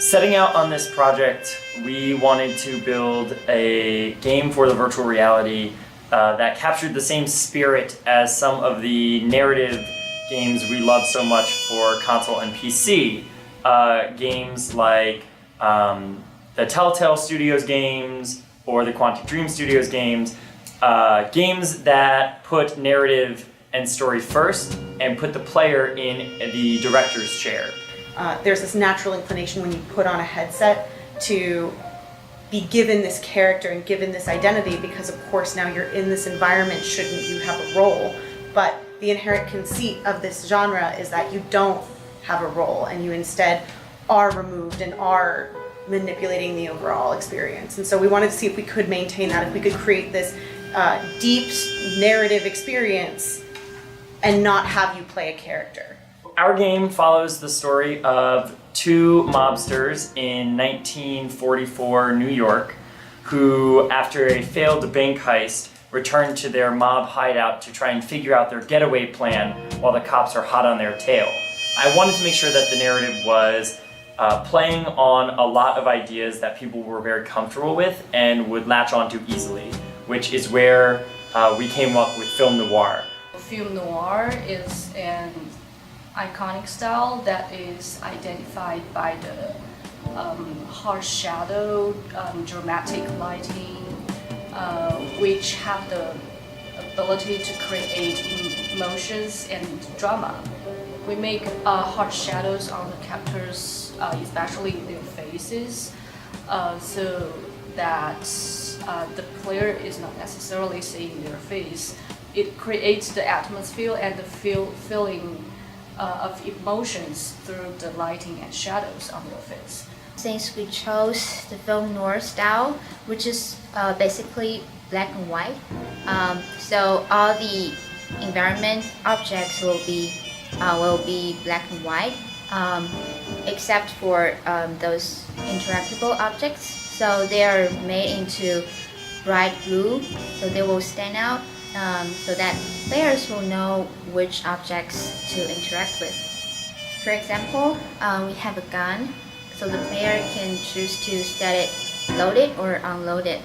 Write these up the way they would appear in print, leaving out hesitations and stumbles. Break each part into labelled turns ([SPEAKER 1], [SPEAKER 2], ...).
[SPEAKER 1] Setting out on this project, we wanted to build a game for the virtual reality that captured the same spirit as some of the narrative games we love so much for console and PC. Games like the Telltale Studios games or the Quantic Dream Studios games. Games that put narrative and story first and put the player in the director's chair.
[SPEAKER 2] There's this natural inclination when you put on a headset to be given this character and given this identity because of course now you're in this environment, shouldn't you have a role? But the inherent conceit of this genre is that you don't have a role and you instead are removed and are manipulating the overall experience. And so we wanted to see if we could maintain that, if we could create this deep narrative experience and not have you play a character.
[SPEAKER 1] Our game follows the story of two mobsters in 1944 New York who, after a failed bank heist, returned to their mob hideout to try and figure out their getaway plan while the cops are hot on their tail. I wanted to make sure that the narrative was playing on a lot of ideas that people were very comfortable with and would latch onto easily, which is where we came up with film noir.
[SPEAKER 3] Film noir is an iconic style that is identified by the harsh shadow, dramatic lighting, which have the ability to create emotions and drama. We make harsh shadows on the characters, especially their faces, so that the player is not necessarily seeing their face. It creates the atmosphere and the feeling of emotions through the lighting and shadows on their face.
[SPEAKER 4] Since we chose the film noir style, which is basically black and white, so all the environment objects will be black and white, except for those interactable objects. So they are made into bright blue, so they will stand out. So that players will know which objects to interact with. For example, we have a gun, so the player can choose to set it loaded or unloaded.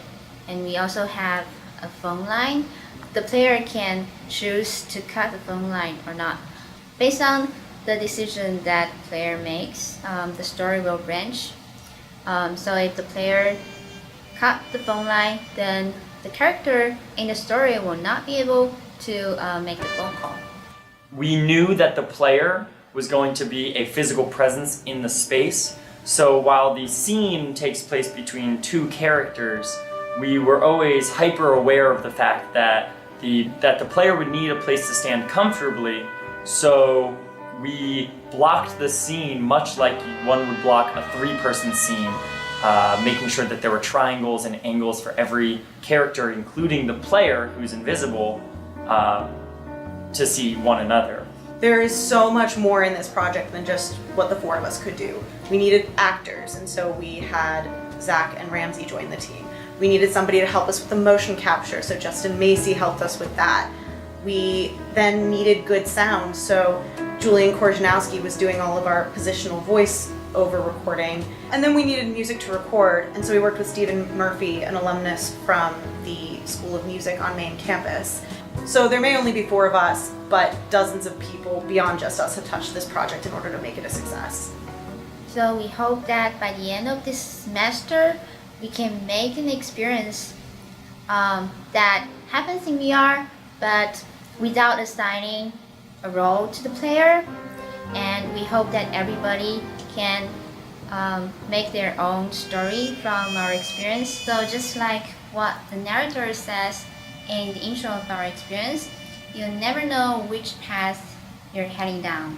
[SPEAKER 4] And we also have a phone line. The player can choose to cut the phone line or not. Based on the decision that the player makes, the story will branch. So if the player cut the phone line, then the character in the story will not be able to make the phone call.
[SPEAKER 1] We knew that the player was going to be a physical presence in the space, so while the scene takes place between two characters, we were always hyper aware of the fact that the player would need a place to stand comfortably, so we blocked the scene much like one would block a three-person scene. Making sure that there were triangles and angles for every character, including the player who's invisible, to see one another.
[SPEAKER 2] There is so much more in this project than just what the four of us could do. We needed actors, and so we had Zach and Ramsey join the team. We needed somebody to help us with the motion capture, so Justin Macy helped us with that. We then needed good sound, so Julian Korzeniowski was doing all of our positional voice over recording. And then we needed music to record, and so we worked with Stephen Murphy, an alumnus from the School of Music on main campus. So there may only be four of us, but dozens of people beyond just us have touched this project in order to make it a success.
[SPEAKER 4] So we hope that by the end of this semester, we can make an experience that happens in VR, but without assigning a role to the player. And we hope that everybody can make their own story from our experience. So just like what the narrator says in the intro of our experience, you'll never know which path you're heading down.